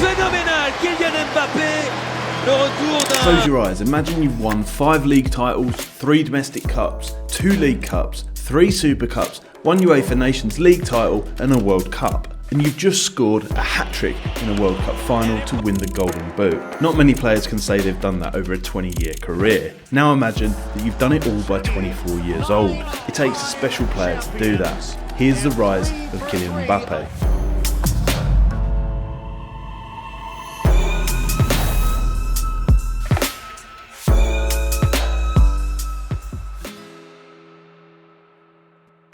Phénoménal, Kylian Mbappé, le retour d'un... Close your eyes, imagine you've won 5 league titles, 3 domestic cups, 2 league cups, 3 super cups, 1 UEFA Nations League title and a World Cup. And you've just scored a hat-trick in a World Cup final to win the Golden Boot. Not many players can say they've done that over a 20-year career. Now imagine that you've done it all by 24 years old. It takes a special player to do that. Here's the rise of Kylian Mbappé.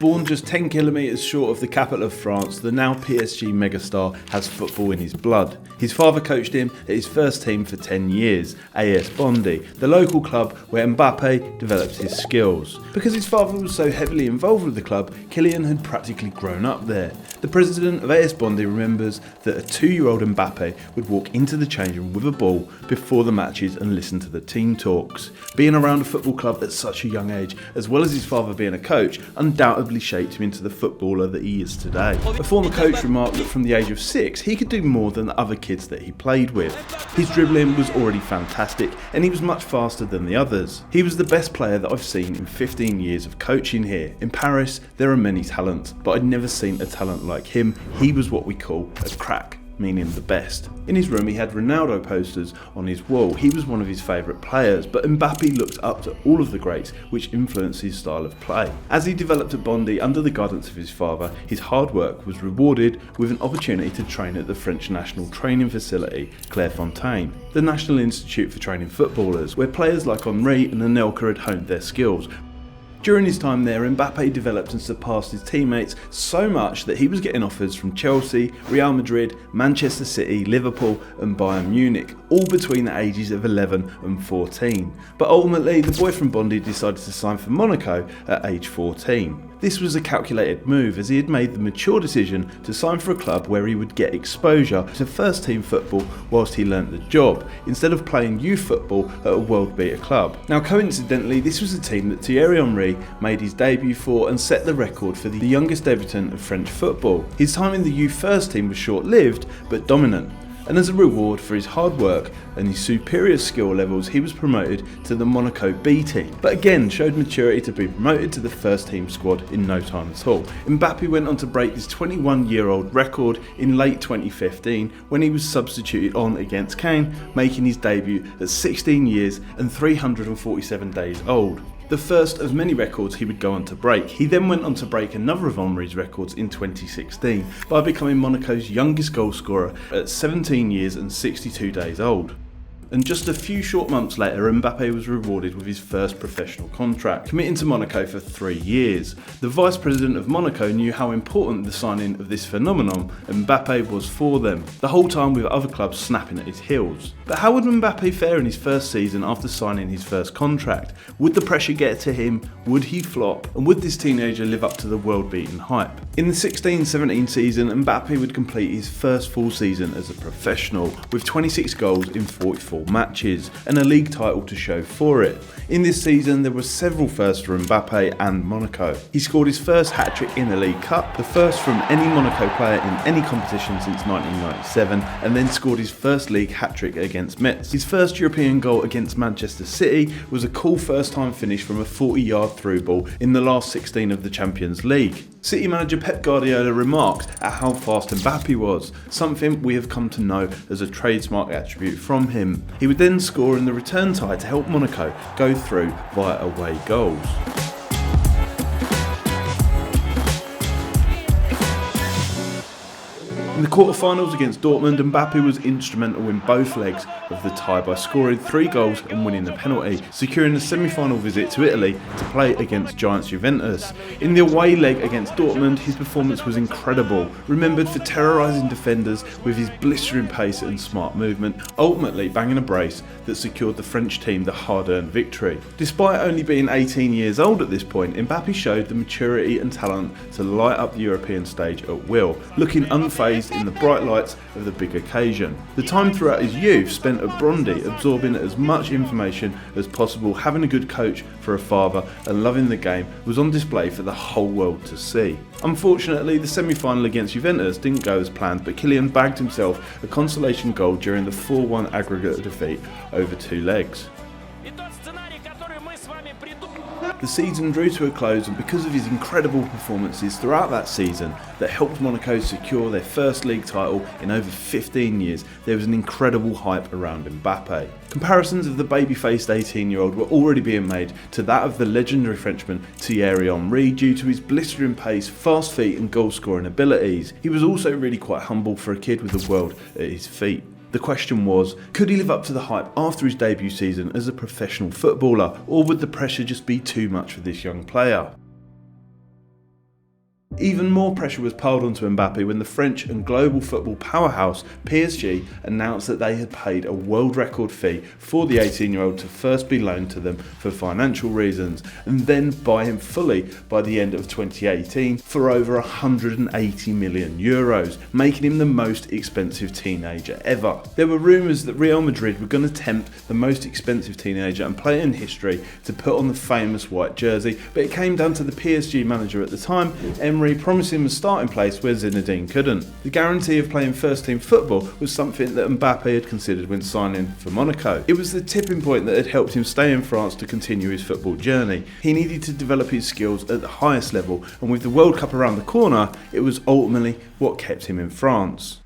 Born just 10 kilometres short of the capital of France, the now PSG megastar has football in his blood. His father coached him at his first team for 10 years, AS Bondy, the local club where Mbappé developed his skills. Because his father was so heavily involved with the club, Kylian had practically grown up there. The president of AS Bondy remembers that a 2-year-old Mbappé would walk into the change room with a ball before the matches and listen to the team talks. Being around a football club at such a young age, as well as his father being a coach, undoubtedly shaped him into the footballer that he is today. A former coach remarked that from the age of 6 he could do more than the other kids that he played with. His dribbling was already fantastic and he was much faster than the others. He was the best player that I've seen in 15 years of coaching here. In Paris there are many talents, but I'd never seen a talent like him. He was what we call a crack, meaning the best. In his room he had Ronaldo posters on his wall. He was one of his favourite players, but Mbappé looked up to all of the greats, which influenced his style of play. As he developed at Bondy under the guidance of his father, his hard work was rewarded with an opportunity to train at the French national training facility, Clairefontaine, the National Institute for Training Footballers, where players like Henry and Anelka had honed their skills. During his time there, Mbappé developed and surpassed his teammates so much that he was getting offers from Chelsea, Real Madrid, Manchester City, Liverpool and Bayern Munich, all between the ages of 11 and 14. But ultimately, the boy from Bondy decided to sign for Monaco at age 14. This was a calculated move as he had made the mature decision to sign for a club where he would get exposure to first team football whilst he learnt the job, instead of playing youth football at a world beater club. Now coincidentally, this was the team that Thierry Henry made his debut for and set the record for the youngest debutant of French football. His time in the youth first team was short-lived but dominant. And as a reward for his hard work and his superior skill levels, he was promoted to the Monaco B team, but again showed maturity to be promoted to the first team squad in no time at all. Mbappé went on to break his 21-year-old record in late 2015 when he was substituted on against Kane, making his debut at 16 years and 347 days old. The first of many records he would go on to break. He then went on to break another of Henry's records in 2016 by becoming Monaco's youngest goal scorer at 17 years and 62 days old. And just a few short months later, Mbappé was rewarded with his first professional contract, committing to Monaco for 3 years. The vice president of Monaco knew how important the signing of this phenomenon Mbappé was for them, the whole time with other clubs snapping at his heels. But how would Mbappé fare in his first season after signing his first contract? Would the pressure get to him? Would he flop? And would this teenager live up to the world-beaten hype? In the 16-17 season, Mbappé would complete his first full season as a professional, with 26 goals in 44 matches and a league title to show for it. In this season there were several firsts for Mbappé and Monaco. He scored his first hat-trick in the League Cup, the first from any Monaco player in any competition since 1997, and then scored his first league hat-trick against Metz. His first European goal against Manchester City was a cool first-time finish from a 40-yard through ball in the last 16 of the Champions League. City manager Pep Guardiola remarked at how fast Mbappé was, something we have come to know as a trademark attribute from him. He would then score in the return tie to help Monaco go through via away goals. In the quarter-finals against Dortmund, Mbappé was instrumental in both legs of the tie by scoring 3 goals and winning the penalty, securing a semi-final visit to Italy to play against Giants Juventus. In the away leg against Dortmund, his performance was incredible, remembered for terrorising defenders with his blistering pace and smart movement, ultimately banging a brace that secured the French team the hard-earned victory. Despite only being 18 years old at this point, Mbappé showed the maturity and talent to light up the European stage at will, looking unfazed bask in the bright lights of the big occasion. The time throughout his youth spent at Brøndby absorbing as much information as possible, having a good coach for a father and loving the game was on display for the whole world to see. Unfortunately, the semi-final against Juventus didn't go as planned, but Kylian bagged himself a consolation goal during the 4-1 aggregate defeat over 2 legs. The season drew to a close, and because of his incredible performances throughout that season that helped Monaco secure their first league title in over 15 years, there was an incredible hype around Mbappé. Comparisons of the baby-faced 18-year-old were already being made to that of the legendary Frenchman Thierry Henry due to his blistering pace, fast feet and goal-scoring abilities. He was also really quite humble for a kid with the world at his feet. The question was, could he live up to the hype after his debut season as a professional footballer, or would the pressure just be too much for this young player? Even more pressure was piled onto Mbappé when the French and global football powerhouse PSG announced that they had paid a world record fee for the 18-year-old to first be loaned to them for financial reasons and then buy him fully by the end of 2018 for over 180 million euros, making him the most expensive teenager ever. There were rumours that Real Madrid were going to tempt the most expensive teenager and player in history to put on the famous white jersey, but it came down to the PSG manager at the time, Emery, promising him a starting place where Zinedine couldn't. The guarantee of playing first team football was something that Mbappé had considered when signing for Monaco. It was the tipping point that had helped him stay in France to continue his football journey. He needed to develop his skills at the highest level, and with the World Cup around the corner, it was ultimately what kept him in France.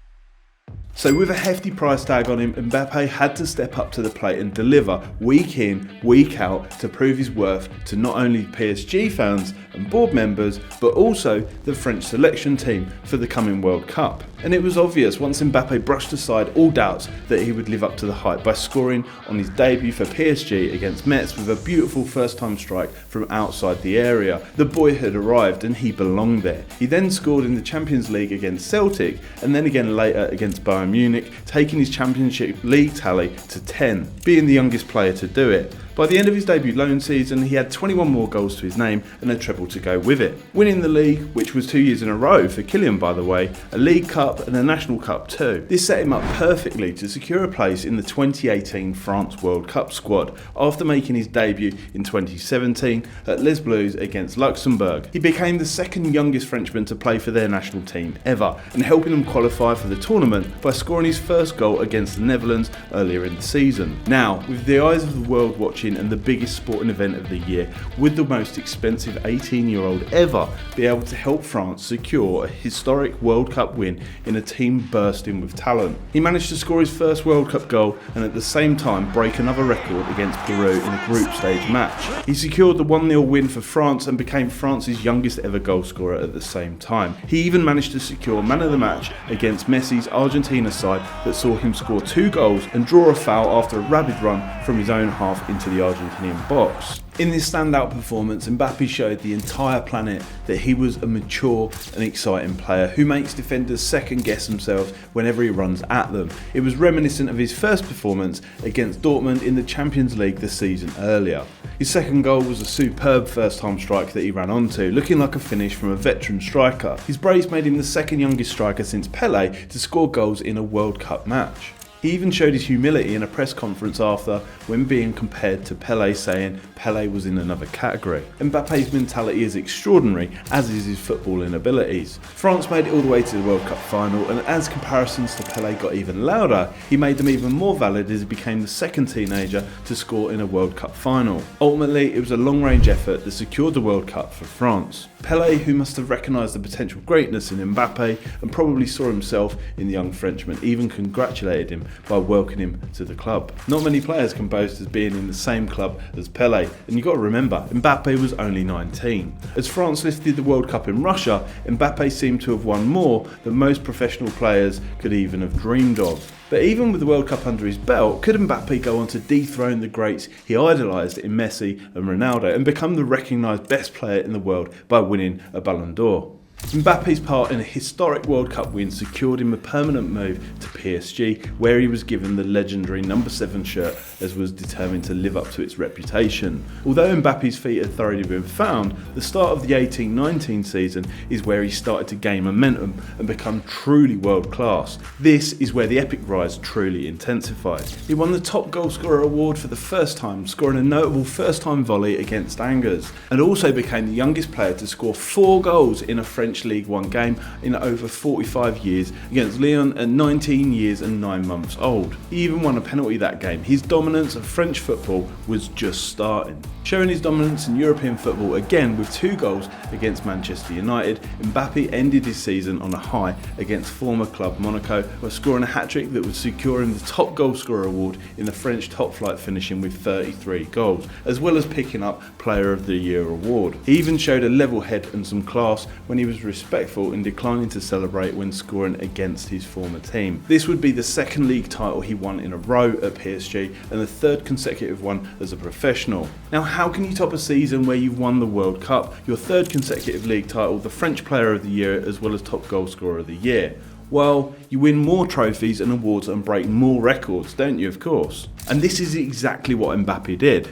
So with a hefty price tag on him, Mbappé had to step up to the plate and deliver week in, week out to prove his worth to not only PSG fans and board members, but also the French selection team for the coming World Cup. And it was obvious once Mbappé brushed aside all doubts that he would live up to the hype by scoring on his debut for PSG against Metz with a beautiful first-time strike from outside the area. The boy had arrived and he belonged there. He then scored in the Champions League against Celtic and then again later against Bayern Munich, taking his Championship League tally to 10, being the youngest player to do it. By the end of his debut loan season, he had 21 more goals to his name and a treble to go with it. Winning the league, which was 2 years in a row for Kylian by the way, a League Cup and a National Cup too. This set him up perfectly to secure a place in the 2018 France World Cup squad after making his debut in 2017 at Les Bleus against Luxembourg. He became the second youngest Frenchman to play for their national team ever and helping them qualify for the tournament by scoring his first goal against the Netherlands earlier in the season. Now, with the eyes of the world watching and the biggest sporting event of the year, would the most expensive 18-year-old ever be able to help France secure a historic World Cup win in a team bursting with talent? He managed to score his first World Cup goal and at the same time break another record against Peru in a group stage match. He secured the 1-0 win for France and became France's youngest ever goal scorer at the same time. He even managed to secure man of the match against Messi's Argentina side that saw him score 2 goals and draw a foul after a rapid run from his own half into the Argentinian box. In this standout performance, Mbappé showed the entire planet that he was a mature and exciting player who makes defenders second guess themselves whenever he runs at them. It was reminiscent of his first performance against Dortmund in the Champions League the season earlier. His second goal was a superb first-time strike that he ran onto, looking like a finish from a veteran striker. His brace made him the second youngest striker since Pelé to score goals in a World Cup match. He even showed his humility in a press conference after, when being compared to Pelé, saying Pelé was in another category. Mbappe's mentality is extraordinary, as is his footballing abilities. France made it all the way to the World Cup final, and as comparisons to Pelé got even louder, he made them even more valid as he became the second teenager to score in a World Cup final. Ultimately, it was a long-range effort that secured the World Cup for France. Pelé, who must have recognised the potential greatness in Mbappé and probably saw himself in the young Frenchman, even congratulated him by welcoming him to the club. Not many players can boast as being in the same club as Pelé, and you've got to remember, Mbappé was only 19. As France lifted the World Cup in Russia, Mbappé seemed to have won more than most professional players could even have dreamed of. But even with the World Cup under his belt, could Mbappé go on to dethrone the greats he idolised in Messi and Ronaldo and become the recognised best player in the world by winning a Ballon d'Or? Mbappe's part in a historic World Cup win secured him a permanent move to PSG, where he was given the legendary number 7 shirt as was determined to live up to its reputation. Although Mbappe's feet had thoroughly been found, the start of the 18-19 season is where he started to gain momentum and become truly world class. This is where the epic rise truly intensified. He won the top goalscorer award for the first time, scoring a notable first-time volley against Angers, and also became the youngest player to score 4 goals in a French League One game in over 45 years against Lyon at 19 years and 9 months old. He even won a penalty that game. His dominance of French football was just starting. Showing his dominance in European football again with 2 goals against Manchester United, Mbappé ended his season on a high against former club Monaco by scoring a hat-trick that would secure him the top goalscorer award in the French top flight, finishing with 33 goals, as well as picking up Player of the Year award. He even showed a level head and some class when he was respectful in declining to celebrate when scoring against his former team. This would be the 2nd league title he won in a row at PSG and the 3rd consecutive one as a professional. Now, how can you top a season where you've won the World Cup, your 3rd consecutive league title, the French Player of the Year, as well as top goal scorer of the year? Well, you win more trophies and awards and break more records, don't you, of course? And this is exactly what Mbappé did.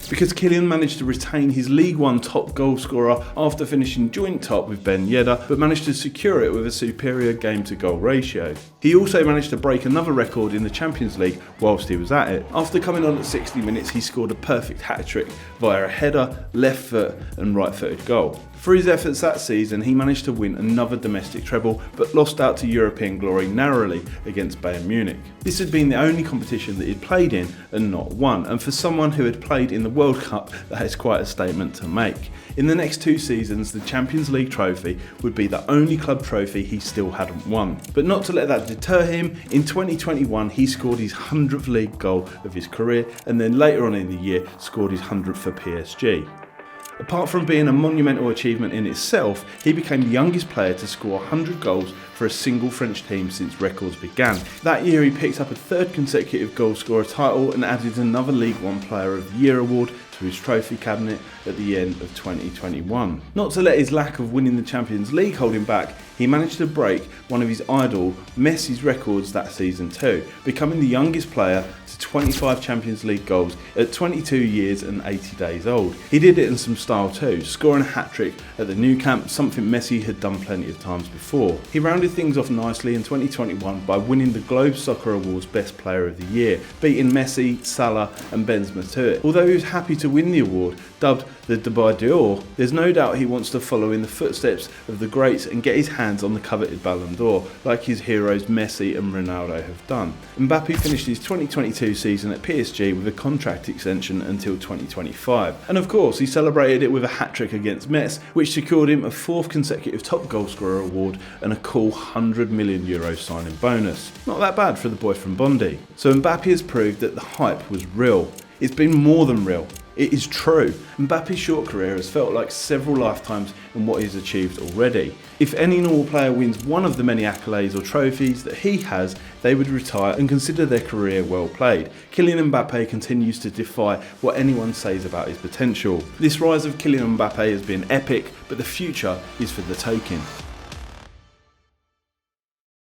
Because Kylian managed to retain his League One top goal scorer after finishing joint top with Ben Yedder, but managed to secure it with a superior game to goal ratio. He also managed to break another record in the Champions League whilst he was at it. After coming on at 60 minutes, he scored a perfect hat-trick via a header, left foot and right-footed goal. For his efforts that season, he managed to win another domestic treble, but lost out to European glory narrowly against Bayern Munich. This had been the only competition that he'd played in and not won, and for someone who had played in the World Cup, that is quite a statement to make. In the next 2 seasons, the Champions League trophy would be the only club trophy he still hadn't won. But not to let that deter him, in 2021 he scored his 100th league goal of his career, and then later on in the year scored his 100th for PSG. Apart from being a monumental achievement in itself, he became the youngest player to score 100 goals for a single French team since records began. That year he picked up a 3rd consecutive goalscorer title and added another League One Player of the Year award to his trophy cabinet at the end of 2021. Not to let his lack of winning the Champions League hold him back, he managed to break one of his idol, Messi's records that season too, becoming the youngest player to 25 Champions League goals at 22 years and 80 days old. He did it in some style too, scoring a hat-trick at the Nou Camp, something Messi had done plenty of times before. He rounded things off nicely in 2021 by winning the Globe Soccer Awards Best Player of the Year, beating Messi, Salah and Benzema to it. Although he was happy to win the award, dubbed the Débat d'Or, there's no doubt he wants to follow in the footsteps of the greats and get his hands on the coveted Ballon d'Or, like his heroes Messi and Ronaldo have done. Mbappé finished his 2022 season at PSG with a contract extension until 2025, and of course he celebrated it with a hat-trick against Metz, which secured him a 4th consecutive top goalscorer award and a cool €100 million signing bonus. Not that bad for the boy from Bondi. So Mbappé has proved that the hype was real. It's been more than real. It is true. Mbappe's short career has felt like several lifetimes in what he's achieved already. If any normal player wins one of the many accolades or trophies that he has, they would retire and consider their career well played. Kylian Mbappé continues to defy what anyone says about his potential. This rise of Kylian Mbappé has been epic, but the future is for the taking.